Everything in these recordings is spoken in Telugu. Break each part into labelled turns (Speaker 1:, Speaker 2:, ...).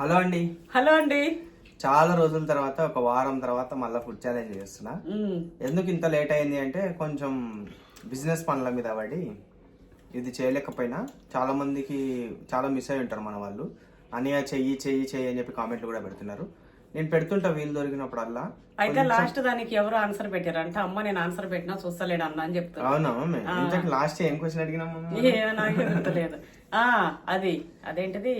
Speaker 1: హలో అండి.
Speaker 2: హలో అండి.
Speaker 1: చాలా రోజుల తర్వాత ఒక వారం తర్వాత మళ్ళీ ఫుడ్ ఛాలెంజ్ చేస్తున్నా. ఎందుకు ఇంత లేట్ అయింది అంటే కొంచెం బిజినెస్ పనుల మీద పడి ఇది చేయలేకపోయినా చాలా మందికి చాలా మిస్ అయి ఉంటారు మన వాళ్ళు. అనియా చెయ్యి చెయ్యి చెయ్యి అని చెప్పి కామెంట్లు కూడా పెడుతున్నారు. నేను పెడుతుంటా వీలు దొరికినప్పుడల్లా.
Speaker 2: అయితే లాస్ట్ దానికి ఎవరు ఆన్సర్ పెట్టారంట. అమ్మ నేను ఆన్సర్ పెట్టినా చూస్తలేడు అన్న అని చెప్తాను.
Speaker 1: అవునా మమ్మీ? ఇంతకు లాస్ట్ ఏం క్వశ్చన్ అడిగినా
Speaker 2: నాకే గుర్తులేదు. అది అదేంటిది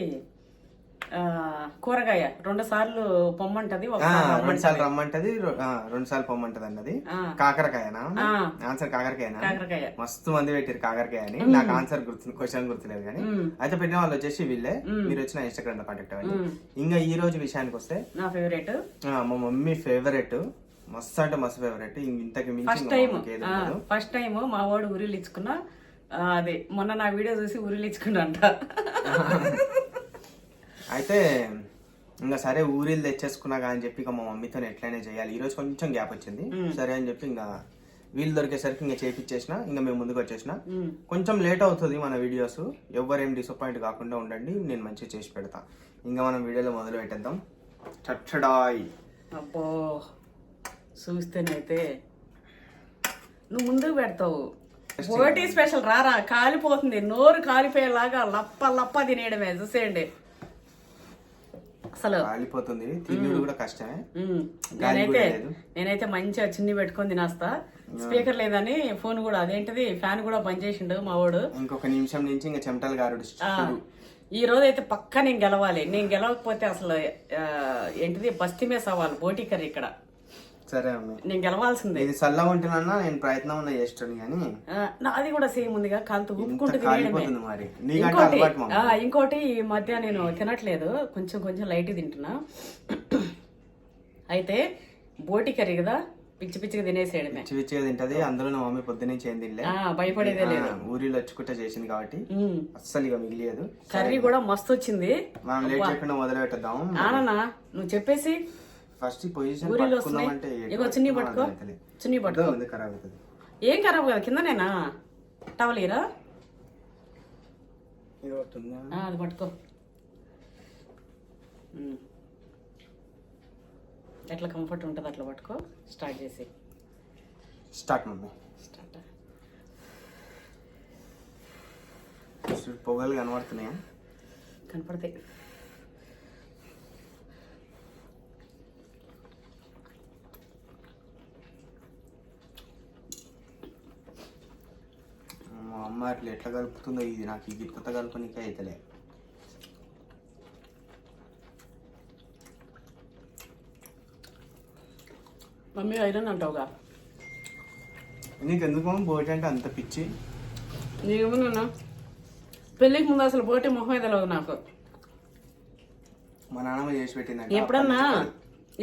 Speaker 2: కూరగాయ 2 సార్లు పొమ్మంటది,
Speaker 1: 2 సార్లు రమ్మంటది, 2 సార్లు పొమ్మంటది అన్నది. కాకరకాయనా? ఆన్సర్ కాకరకాయనా?
Speaker 2: కాకరకాయ.
Speaker 1: మస్తు మంది పెట్టారు కాకరకాయ అని. నాకు ఆన్సర్ క్వశ్చన్ గుర్తులేదు కానీ అయితే పెట్టిన వాళ్ళు వచ్చేసి వీళ్ళే. మీరు వచ్చిన ఇన్స్టాగ్రామ్ లో కాంటాక్ట్ అవ్వండి. ఇంకా ఈ రోజు విషయానికి వస్తే
Speaker 2: నా ఫేవరెట్,
Speaker 1: మా మమ్మీ ఫేవరెట్, మస్తు అంటే మస్తు ఫేవరెట్. ఇంతకు
Speaker 2: ఫస్ట్ టైం మా వాడు ఊరిలు ఇచ్చుకున్నా. అదే మొన్న నా వీడియో చూసి ఊరిలు ఇచ్చుకున్నాంట.
Speaker 1: అయితే ఇంకా సరే ఊరిలు తెచ్చేసుకున్నా అని చెప్పి ఇక మా మమ్మీతో ఎట్లయినా చేయాలి. ఈ రోజు కొంచెం గ్యాప్ వచ్చింది, సరే అని చెప్పి ఇంకా వీళ్ళు దొరికేసరికి ఇంకా చేపించేసిన. ఇంకా మేము ముందుకు వచ్చేసిన. కొంచెం లేట్ అవుతుంది మన వీడియోస్, ఎవరేం డిసప్పాయింట్ కాకుండా ఉండండి, నేను మంచిగా చేసి పెడతా. ఇంకా మనం వీడియోలో మొదలు పెట్టేద్దాం. చచ్చడాయ్.
Speaker 2: అబ్బో చూస్తేనైతే నువ్వు ముందుకు పెడతావు. బోటి స్పెషల్ రారా, కాలిపోతుంది, నోరు కాలిపోయేలాగా లప్ప లప్ప తినేయడమే. చూసేయండి అసలు
Speaker 1: కాలిపోతుంది, తినడం కూడా కష్టమే.
Speaker 2: నేనైతే మంచిగా చిన్ని పెట్టుకొని తినేస్తా. స్పీకర్ లేదని ఫోన్ కూడా అదేంటిది ఫ్యాన్ కూడా బంద్ చేసిండు మా వాడు.
Speaker 1: ఇంకొక నిమిషం నుంచి ఇంకా చెమటలు గారుడు.
Speaker 2: ఈ రోజు అయితే పక్కా నేను గెలవాలి. నేను గెలవకపోతే అసలు ఏంటిది బస్తీమే సవాల్ బోటి కర్రీ ఇక్కడ.
Speaker 1: సరే
Speaker 2: నేను గెలవాల్సిందే.
Speaker 1: ఇది చల్లగా ఉంటున్నా నేను ప్రయత్నం చేస్తాను కానీ
Speaker 2: అది కూడా సేమ్ ఉందిగా కాలుతూ ఉప్పుకుంటూ
Speaker 1: మరి.
Speaker 2: ఇంకోటి ఈ మధ్య నేను తినట్లేదు, కొంచెం కొంచెం లైట్ తింటున్నా. అయితే బోటి కర్రీ కదా, పిచ్చి పిచ్చిగా తినేసేయడమే.
Speaker 1: పిచ్చి పిచ్చిగా తింటది. అందులో నా మమ్మీ పొద్దున్నే ఏం తినలే,
Speaker 2: భయపడేదే లేదు.
Speaker 1: ఊరిలో వచ్చుకుంటా చేసింది కాబట్టి అస్సలు ఇక మిగిలేదు.
Speaker 2: కర్రీ కూడా మస్తు వచ్చింది.
Speaker 1: మనం లేట్ చేయకుండా మొదలు పెట్టేద్దాం.
Speaker 2: ఆనన్నా నువ్వు చెప్పేసి
Speaker 1: ఫస్ట్ పొజిషన్
Speaker 2: ఇగో చున్నీ పట్టుకో, చున్నీ పట్టుకో. ఏం ఖరాబ్ కదా, కిందనేనా టవల్ ఇరా, అది పట్టుకో. ఎట్లా కంఫర్ట్ ఉంటుంది అట్లా పట్టుకో. స్టార్ట్ చేసి
Speaker 1: స్టార్ట్ మమ్మీ.
Speaker 2: స్టార్ట్.
Speaker 1: పొగలు కనబడుతున్నాయా?
Speaker 2: కనపడతాయి.
Speaker 1: మా అమ్మ అట్లా ఎట్లా కలుపుతుందో ఇది నాకు ఈ కొత్త కలుపునికే అయితలే.
Speaker 2: మమ్మీ ఐరన్ అంటావుగా,
Speaker 1: నీకెందుకు బోటి అంటే అంత పిచ్చి?
Speaker 2: నీకేమన్నా పెళ్ళికి ముందు అసలు బోటి మొహం తెలియదు నాకు.
Speaker 1: మా నాన్నమ్మ చేసి పెట్టిందండి.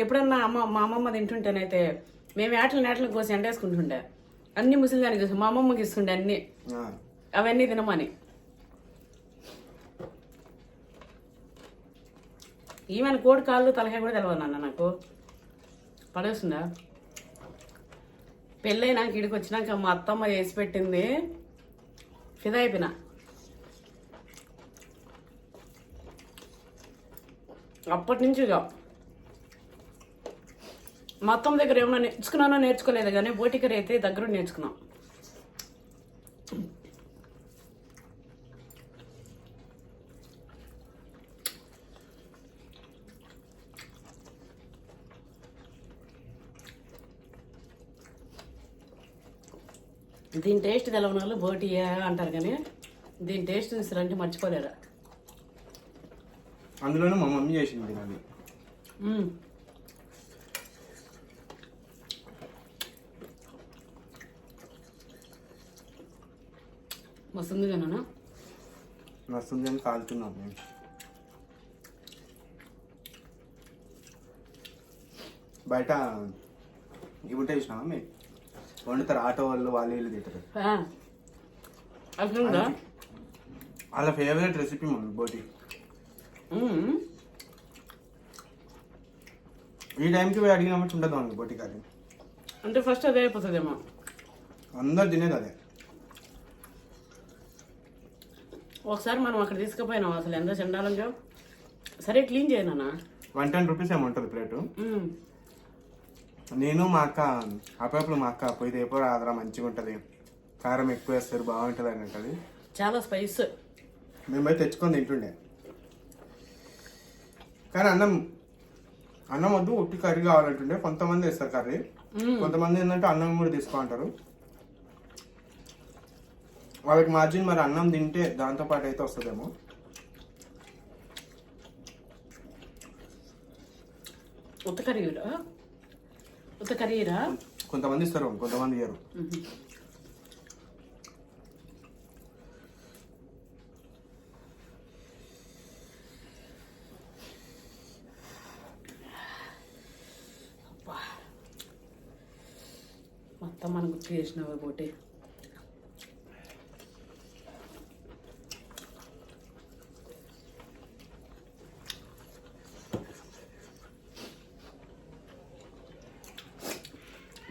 Speaker 2: ఎప్పుడన్నా మా అమ్మమ్మ తింటుంటేనైతే మేము ఏటలు కోసి ఎండేసుకుంటుండే. అన్ని ముసలి దానికి చూసాం, మా అమ్మమ్మకి ఇస్తుండే అన్ని, అవన్నీ తినమని. ఈమెన కోడి కాళ్ళు తలకాయ కూడా తెలియదు నాన్న నాకు. పడేస్తుందా? పెళ్ళైనాక ఇడికి వచ్చినాక మా అత్తమ్మ చేసి పెట్టింది ఫిదా అయిపోయినా. అప్పటి నుంచి ఇక మా అత్తమ్మ దగ్గర ఏమన్నా నేర్చుకున్నానో నేర్చుకోలేదు కానీ బోటి కర్రీ అయితే దగ్గర నేర్చుకున్నాం. దీని టేస్ట్ తెలవని వాళ్ళు బోటియా అంటారు కానీ దీని టేస్ట్ చూసారంటే మర్చిపోలేరా.
Speaker 1: అందులోనూ మా మమ్మీ చేసింది అది.
Speaker 2: మస్తుంది కదా,
Speaker 1: మస్తుంది అని కాలుతున్నాం మేము. బయట ఇవి ఉంటాయి చూసినావా మేము వండుతారు, ఆటో వాళ్ళు వీళ్ళు తింటారు. వాళ్ళ ఫేవరెట్ రెసిపీ మమ్మీ బోటి. ఈ టైంకి పోయి అడిగినప్పుడు ఉండదు మమ్మీ బోటి కర్రీ.
Speaker 2: అంటే ఫస్ట్ అదే అయిపోతుందేమో,
Speaker 1: అందరు తినేది అదే.
Speaker 2: ఒకసారి మనం అక్కడ తీసుకుపోయినాం, అసలు ఎంత చండాలంగా సరే క్లీన్ చేయనా.
Speaker 1: 110 రూపీస్ ఏమో ఉంటుంది ప్లేటు. నేను మా అక్క అప్పుడప్పుడు మా అక్క పోయితే ఎప్పుడు రాదురా మంచిగా ఉంటుంది, కారం ఎక్కువ వేస్తారు బాగుంటుంది అని ఉంటుంది.
Speaker 2: చాలా స్పైస్.
Speaker 1: మేమైతే తెచ్చుకొని తింటుండే. కానీ అన్నం వద్దు ఉట్టి కర్రీ కావాలంటుండే. కొంతమంది వేస్తారు కర్రీ, కొంతమంది ఏంటంటే అన్నం కూడా తీసుకోమంటారు. వాళ్ళకి మార్జిన్ మరి అన్నం తింటే దాంతో పాటు అయితే వస్తుందేమో.
Speaker 2: ఉత్త కర్రీరా
Speaker 1: కొంతమంది ఇస్తారు, కొంతమంది ఇయ్యరు.
Speaker 2: మొత్తం మనం గుర్తు చేసినావు ఒకటి.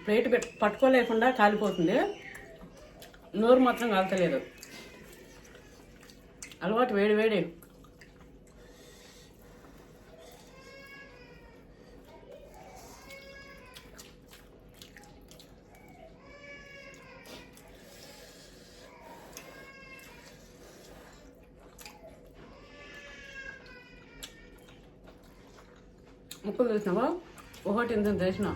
Speaker 2: ప్లేట్ పట్టుకోలేకుండా కాలిపోతుంది, నోరు మాత్రం కాలుతలేదు. అలవాటు వేడి వేడి. ముక్కలు చూసినావా? ఒకటి ఇంత చేసిన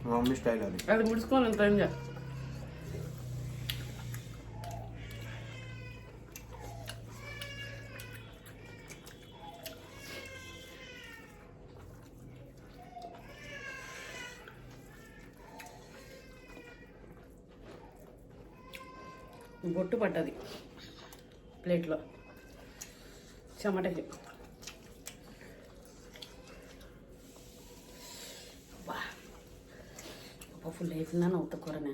Speaker 1: మా మమ్మీ స్టైల్ అది.
Speaker 2: అది ముడుచుకొని ఎంత అయింది. బొట్టు పట్టది ప్లేట్లో చెమటకి. ఫుల్ అయిపోయిందని అవుతా కూరనే.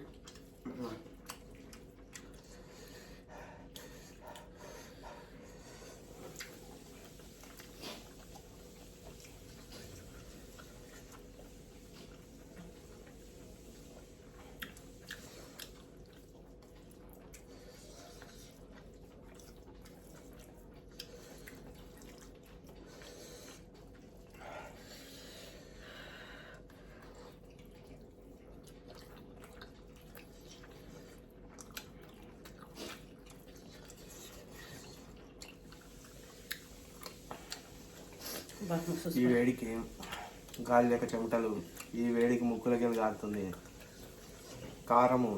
Speaker 1: ఈ వేడికి గాలి లేక చెమటలు, ఈ వేడికి ముక్కులకి కారుతుంది. కారము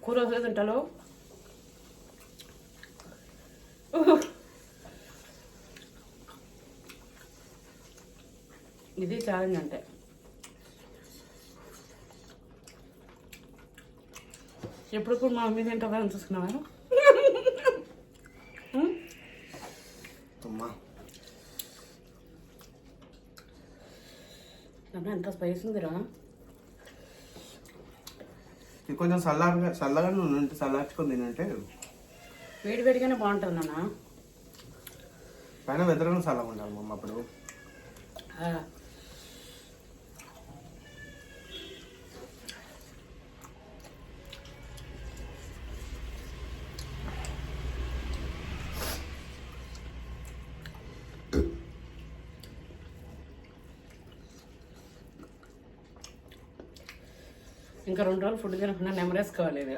Speaker 2: కూర వస్తే తింటాలో. ఇది ఛాలెంజ్ అంటే. ఎప్పుడు మా మమ్మీ తింటా అని చూసుకున్నావా? ఎంత స్పైస్ ఉందిరా.
Speaker 1: ఇది కొంచెం చల్లగా నుండి చల్లార్చుకొని తినంటే
Speaker 2: వేడి వేడిగానే బాగుంటుంది నాన్న.
Speaker 1: పైన వెదరగా చల్లగా ఉండాలి మమ్మ అప్పుడు.
Speaker 2: ఇంకా 2 రోజులు ఫుడ్ తినకుండా నెమరేసుకోవాలి. ఇది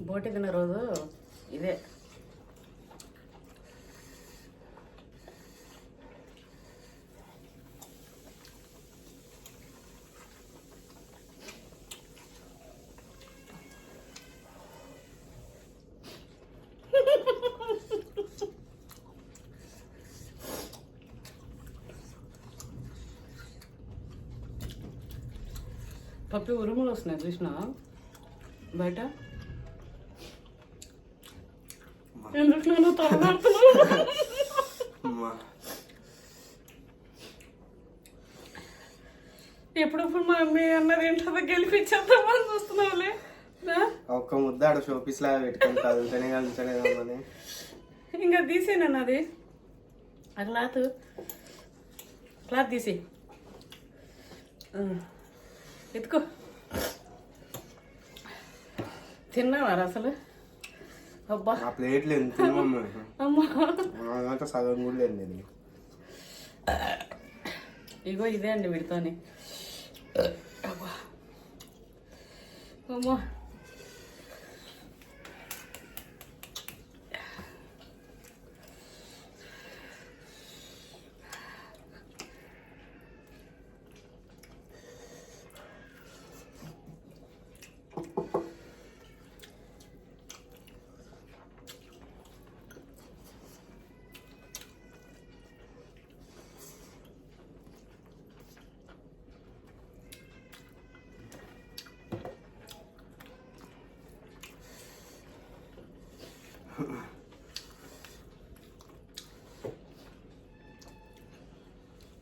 Speaker 2: బోటి తిన్న రోజు ఇదే. పప్పి ఉరుములు వస్తున్నాయి చూసినా బయట. ఎందుకు ఎప్పుడప్పుడు మా అమ్మ అన్నది ఏంటో గెలిపించేద్దామని చూస్తున్నావులే.
Speaker 1: ఒక్క ముద్ద ఆడ షోపీస్ లాగా పెట్టుకొని కదులుతూనే కదులుతూనే
Speaker 2: ఇంకా తీసేనన్న అది ఆ క్లాత్ తీసి ఎత్తుకో. తిన్నావారా అసలు? అబ్బా
Speaker 1: ఆ ప్లేట్లు ఎంత
Speaker 2: అమ్మా
Speaker 1: సగం కూడా లేదు.
Speaker 2: ఇగో ఇదే అండి వీడితోని. అమ్మా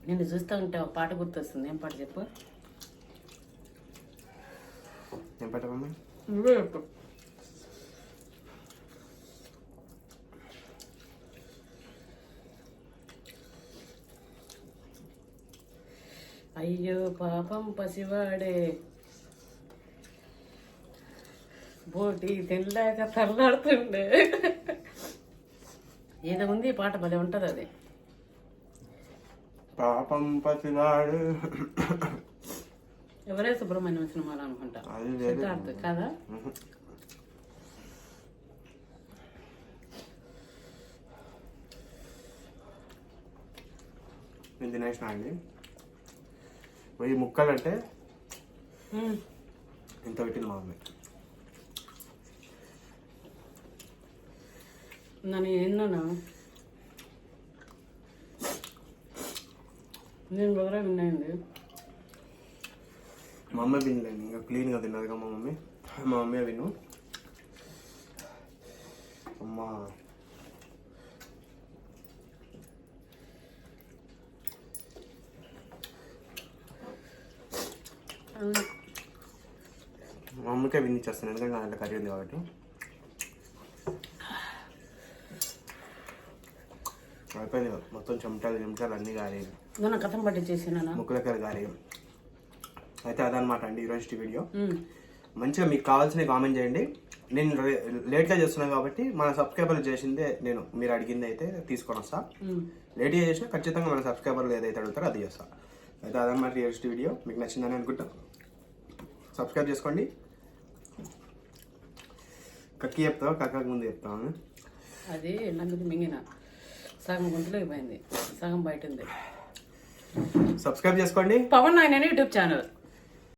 Speaker 2: నేను చూస్తూ ఉంటే ఒక పాట గుర్తొస్తుంది. ఏం పాట చెప్పు?
Speaker 1: ఏం పాట మమ్మీ?
Speaker 2: నువ్వే చెప్పు. అయ్యో పాపం పసివాడే బోటి తెల్లాక తల్లాడుతుండే. ఏదో ఉంది ఈ పాట, భలే ఉంటుంది అది.
Speaker 1: పాపం పసివాడు
Speaker 2: ఎవరే సుబ్రహ్మణ్యం సినిమాలో అనుకుంటా. సిద్ధార్థ్ కదా?
Speaker 1: నేను తినేసిన అండి. 1000 ముక్కలు అంటే ఇంత పెట్టింది మా మమ్మీ.
Speaker 2: నన్ను ఎన్నోనా నేను బదులా విన్నాయండి.
Speaker 1: మా అమ్మ వినలేండి, ఇంకా క్లీన్గా తిన్నదిగా మా మమ్మీ విను. అమ్మా మా అమ్మకే వినిచ్చేస్తాను, ఎందుకంటే నా దాంట్లో కర్రీ ఉంది కాబట్టి. అయిపోయింది మొత్తం, చెమటాలు అన్నీ గాలి,
Speaker 2: నన్ను కథం పట్టించేసిన
Speaker 1: ముక్కలకర గాలి. అయితే అదనమాట అండి ఈరోజు వీడియో. మంచిగా మీకు కావాల్సిన కామెంట్ చేయండి. నేను లేట్గా చేస్తున్నాను కాబట్టి మన సబ్స్క్రైబర్లు చేసిందే నేను, మీరు అడిగింది అయితే తీసుకొని వస్తా. లేట్గా చేసినా ఖచ్చితంగా మన సబ్స్క్రైబర్లు ఏదైతే అడుగుతారో అది చేస్తా. అయితే అదనమాట ఈరోజు వీడియో. మీకు నచ్చిందని అనుకుంటాను. సబ్స్క్రైబ్ చేసుకోండి. కక్కి చెప్తావా కక్కకు ముందు చెప్తావా?
Speaker 2: అది నన్ను మింగిన సగం గొంతులోకి పోయింది, సగం బయట ఉంది.
Speaker 1: సబ్స్క్రైబ్ చేసుకోండి.
Speaker 2: పవన్ నాయన యూట్యూబ్ ఛానల్.